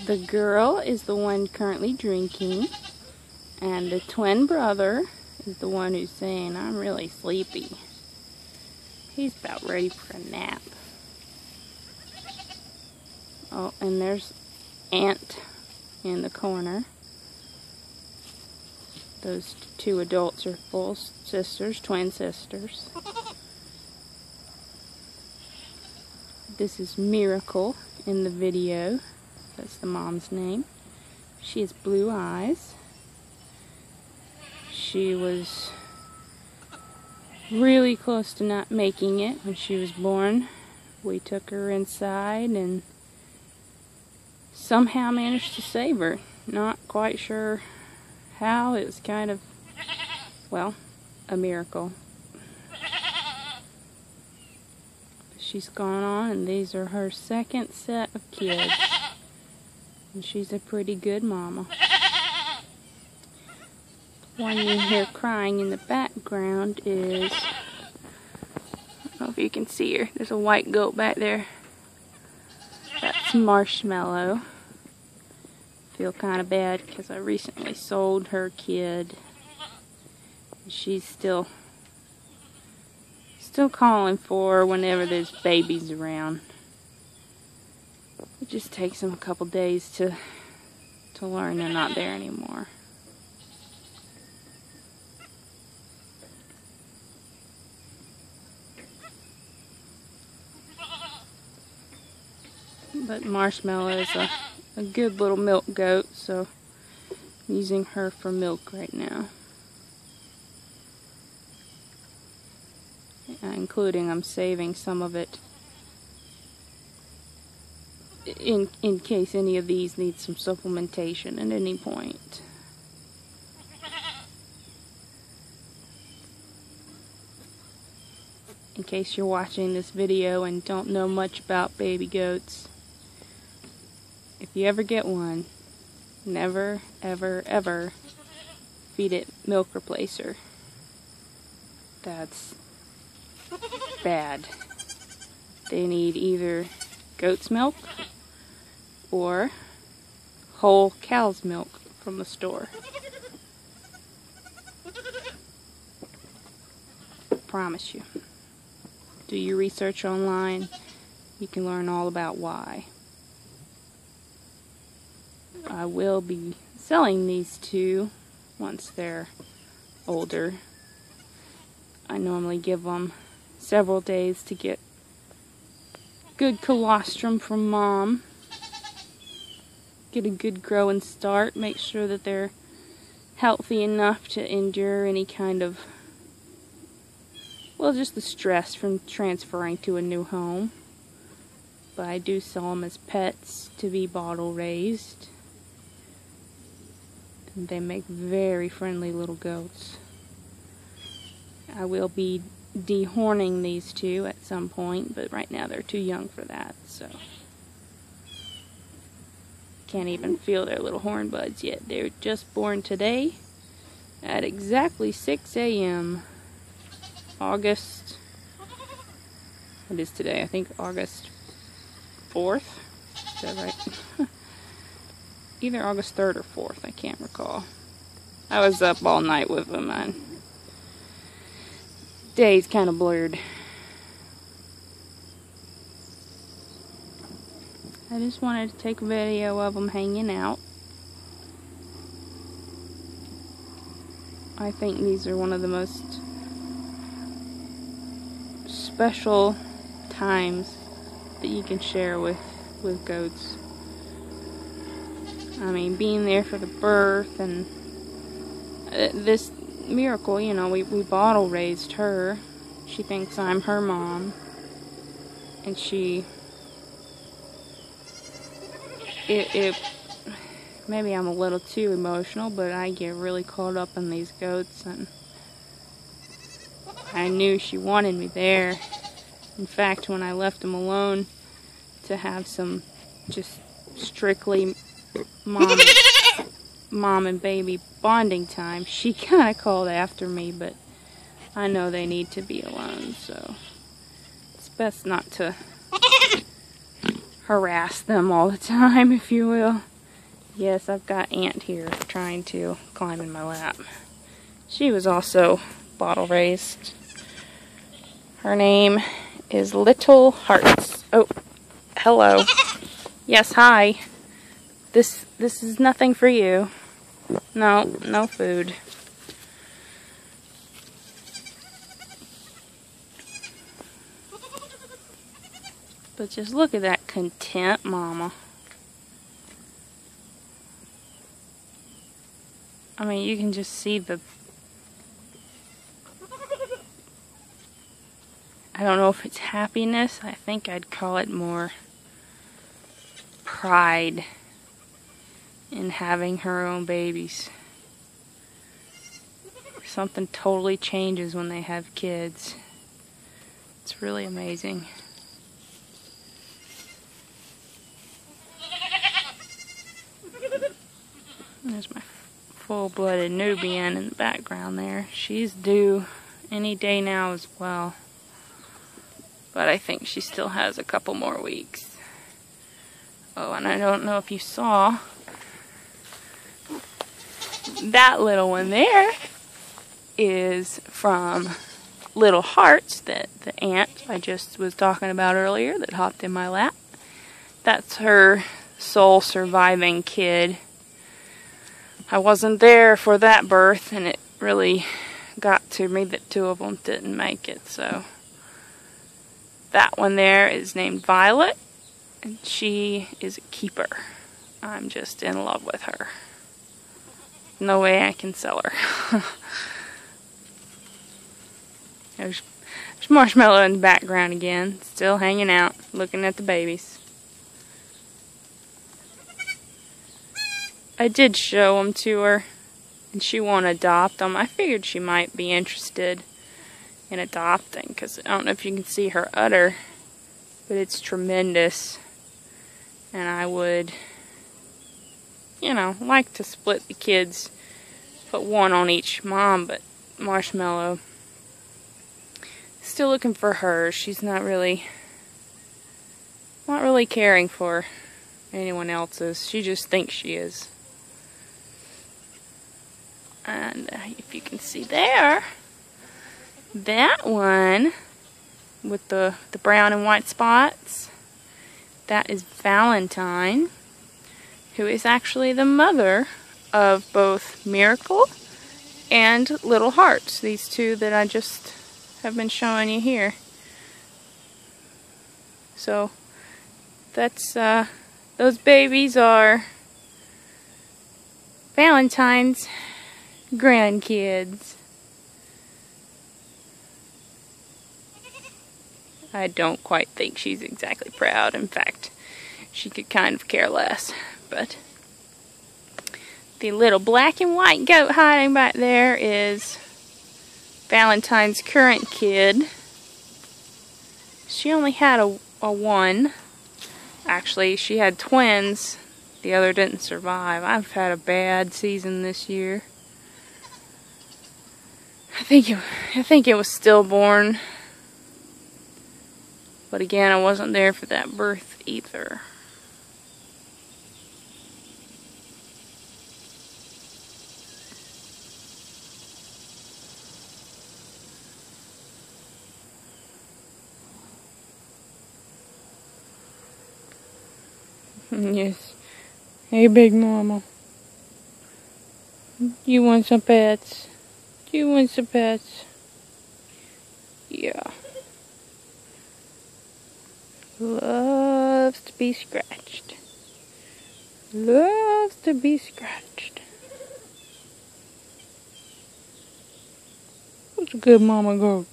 The girl is the one currently drinking, and the twin brother is the one who's saying, "I'm really sleepy." He's about ready for a nap. Oh, and there's Aunt in the corner. Those two adults are full sisters, twin sisters. This is Miracle in the video. That's the mom's name. She has blue eyes. She was really close to not making it when she was born. We took her inside and somehow managed to save her. Not quite sure how. It was kind of, well, a miracle. She's gone on, and these are her second set of kids. And she's a pretty good mama. The one you hear crying in the background is, I don't know if you can see her. There's a white goat back there. That's Marshmallow. Feel kind of bad because I recently sold her kid. She's still calling for her whenever there's babies around. It just takes them a couple days to learn they're not there anymore. But Marshmallow is a good little milk goat, so I'm using her for milk right now. Including I'm saving some of it in case any of these need some supplementation at any point. In case you're watching this video and don't know much about baby goats, if you ever get one, never, ever, ever feed it milk replacer. That's bad. They need either goat's milk or whole cow's milk from the store. Promise you. Do your research online. You can learn all about why. I will be selling these two once they're older. I normally give them several days to get good colostrum from mom. Get a good growing start. Make sure that they're healthy enough to endure any kind of, well, just the stress from transferring to a new home. But I do sell them as pets to be bottle raised. And they make very friendly little goats. I will be dehorning these two at some point, but right now they're too young for that, so can't even feel their little horn buds yet. They're just born today at exactly 6 a.m. August, what is today? I think August 4th. Is that right? Either August 3rd or 4th, I can't recall. I was up all night with them, and day's kind of blurred. I just wanted to take a video of them hanging out. I think these are one of the most special times that you can share with goats. I mean, being there for the birth and this Miracle, you know, we bottle raised her. She thinks I'm her mom, and maybe I'm a little too emotional, but I get really caught up in these goats, and I knew she wanted me there. In fact, when I left them alone to have some just strictly mom and baby bonding time, she kind of called after me, but I know they need to be alone, so it's best not to harass them all the time, if you will. Yes, I've got Aunt here trying to climb in my lap. She was also bottle raised. Her name is Little Hearts. Oh, hello. Yes, hi. This is nothing for you. No, no food. But just look at that content mama. I mean, you can just see the... I don't know if it's happiness. I think I'd call it more pride in having her own babies. Something totally changes when they have kids. It's really amazing. There's my full-blooded Nubian in the background there. She's due any day now as well. But I think she still has a couple more weeks. Oh, and I don't know if you saw that little one there is from Little Hearts, that the aunt I just was talking about earlier that hopped in my lap. That's her sole surviving kid. I wasn't there for that birth, and it really got to me that two of them didn't make it. So that one there is named Violet, and she is a keeper. I'm just in love with her. No way I can sell her. There's Marshmallow in the background again, still hanging out, looking at the babies. I did show them to her, and she won't adopt them. I figured she might be interested in adopting, because I don't know if you can see her udder, but it's tremendous. And I would, you know, like to split the kids, put one on each mom, but Marshmallow still looking for her. She's not really caring for anyone else's. She just thinks she is. And if you can see there, that one with the brown and white spots, that is Valentine, who is actually the mother of both Miracle and Little Hearts, these two that I just have been showing you here. So that's those babies are Valentine's grandkids. I don't quite think she's exactly proud. In fact, she could kind of care less. But the little black and white goat hiding back there is Valentine's current kid. She only had a one. Actually, she had twins. The other didn't survive. I've had a bad season this year. I think it was stillborn. But again, I wasn't there for that birth either. Yes. Hey, Big Mama. You want some pets? Do you want some pets? Yeah. Loves to be scratched. Loves to be scratched. What's a good mama goat?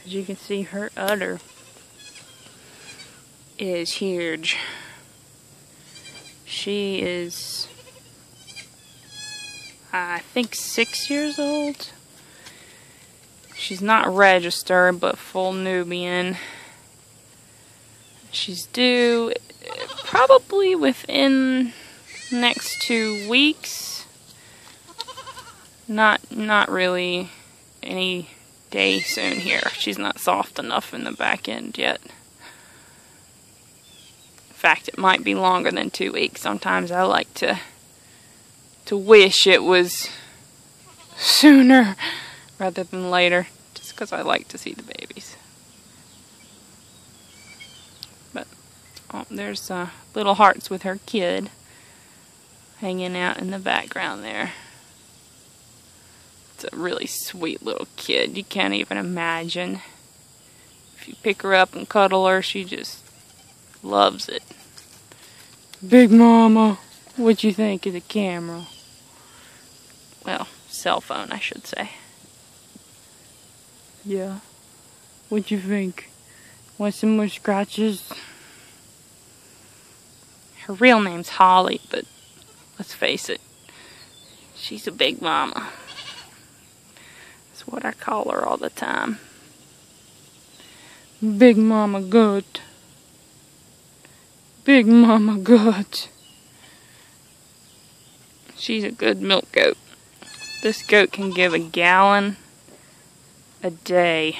As you can see, her udder is huge. She is, I think, 6 years old. She's not registered, but full Nubian. She's due probably within next 2 weeks. Not really any day soon here. She's not soft enough in the back end yet. In fact, it might be longer than 2 weeks. Sometimes I like to wish it was sooner rather than later, just because I like to see the babies. But oh, there's little hearts with her kid hanging out in the background there. It's a really sweet little kid. You can't even imagine. If you pick her up and cuddle her, she just loves it. Big Mama, what you think of the camera? Well, cell phone, I should say. Yeah. What you think? Want some more scratches? Her real name's Holly, but let's face it, she's a big mama. That's what I call her all the time. Big Mama good. Big Mama good. She's a good milk goat. This goat can give a gallon a day.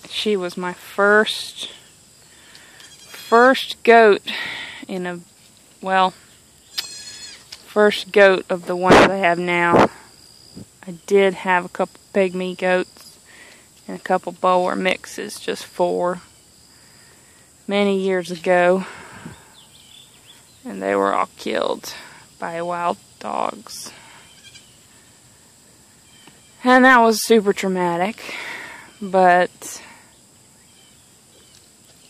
She was my first goat in a, well, first goat of the ones I have now. I did have a couple pygmy goats and a couple Boer mixes, just 4, many years ago. And they were all killed by wild dogs. And that was super traumatic, but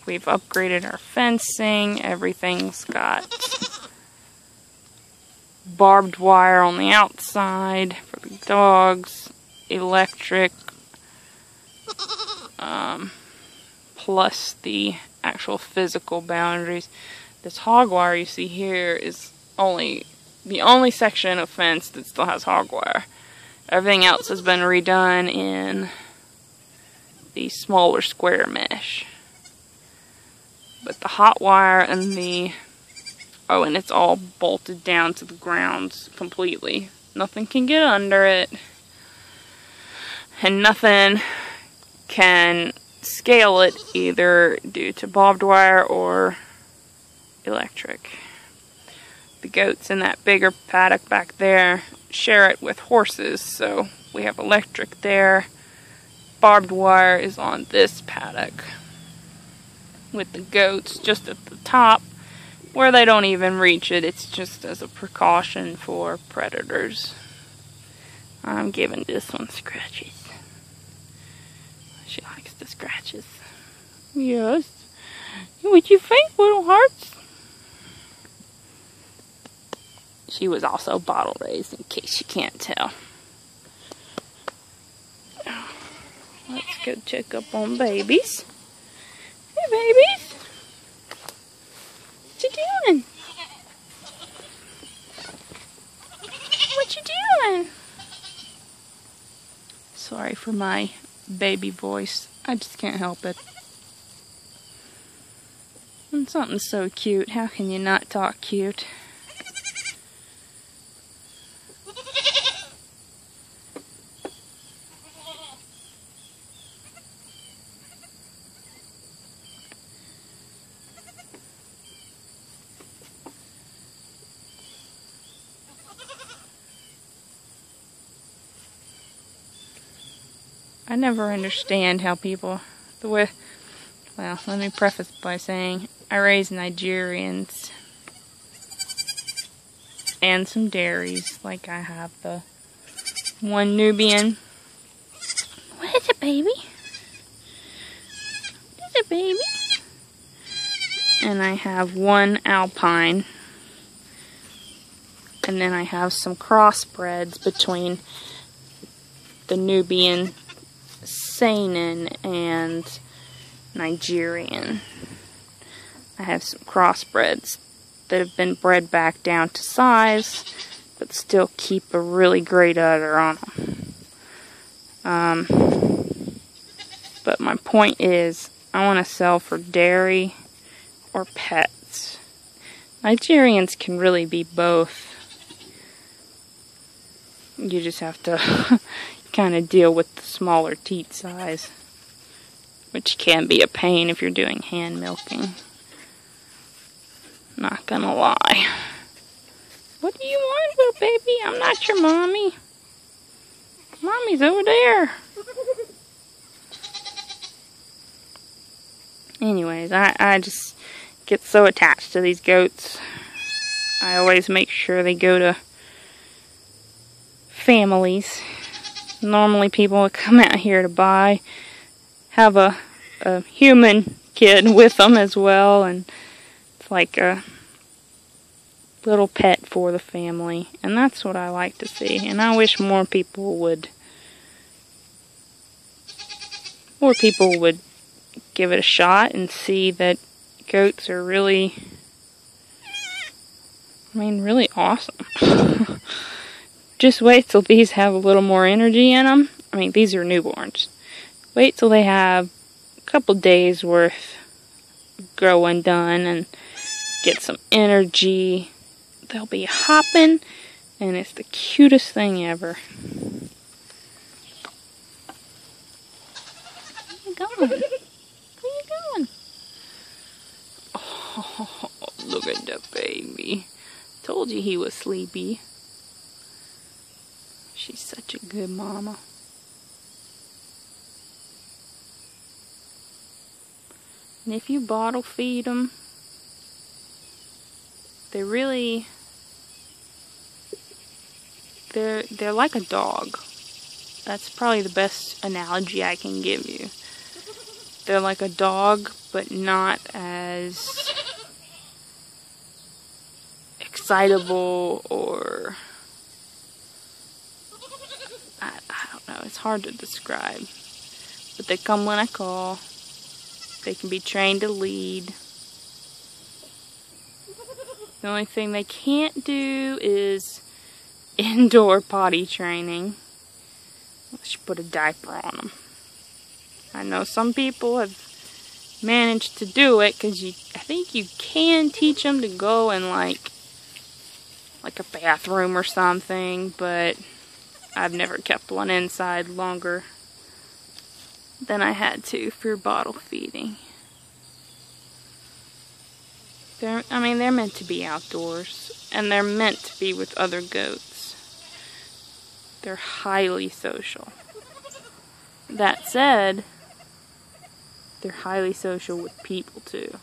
we've upgraded our fencing. Everything's got barbed wire on the outside for the dogs, electric, plus the actual physical boundaries. This hog wire you see here is the only section of fence that still has hog wire. Everything else has been redone in the smaller square mesh. But the hot wire and and it's all bolted down to the ground completely. Nothing can get under it. And nothing can scale it either due to barbed wire or electric. The goats in that bigger paddock back there share it with horses, so we have electric there. Barbed wire is on this paddock with the goats just at the top where they don't even reach it. It's just as a precaution for predators. I'm giving this one scratches. She likes the scratches. Yes. What you think, little hearts? She was also bottle raised, in case you can't tell. Let's go check up on babies. Hey, babies. What you doing? What you doing? Sorry for my baby voice. I just can't help it. When something's so cute, how can you not talk cute? I never understand how people, well, let me preface by saying I raise Nigerians and some dairies. Like I have the one Nubian. What is it, baby? What is it, baby? And I have one Alpine. And then I have some crossbreds between the Nubian Saanen and Nigerian. I have some crossbreds that have been bred back down to size, but still keep a really great udder on them. But my point is, I want to sell for dairy or pets. Nigerians can really be both. You just have to kind of deal with the smaller teat size. which can be a pain if you're doing hand milking. Not gonna lie. What do you want, little baby? I'm not your mommy. Mommy's over there. Anyways, I just get so attached to these goats. I always make sure they go to families. Normally people that come out here to buy have a human kid with them as well, and it's like a little pet for the family, and that's what I like to see. And I wish more people would give it a shot and see that goats are really, really awesome. Just wait till these have a little more energy in them. These are newborns. Wait till they have a couple days worth of growing done and get some energy. They'll be hopping, and it's the cutest thing ever. Where you going? Where you going? Oh, look at that baby. Told you he was sleepy. She's such a good mama. And if you bottle feed them, they're like a dog. That's probably the best analogy I can give you. They're like a dog, but not as excitable, or I don't know, it's hard to describe. But they come when I call. They can be trained to lead. The only thing they can't do is indoor potty training. Unless you put a diaper on them. I know some people have managed to do it, because I think you can teach them to go in like a bathroom or something, but I've never kept one inside longer than I had to for bottle feeding. They're meant to be outdoors, and they're meant to be with other goats. They're highly social. That said, they're highly social with people too.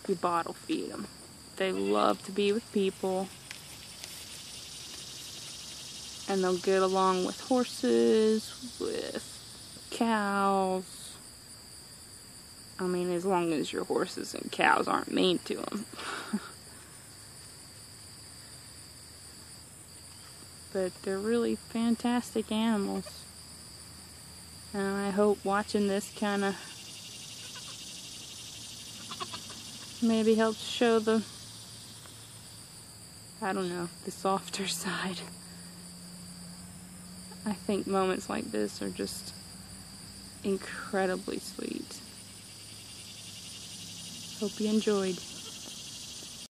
If you bottle feed them, they love to be with people, and they'll get along with horses, with cows. As long as your horses and cows aren't mean to them. But they're really fantastic animals. And I hope watching this kind of maybe helps show the softer side. I think moments like this are just incredibly sweet. Hope you enjoyed.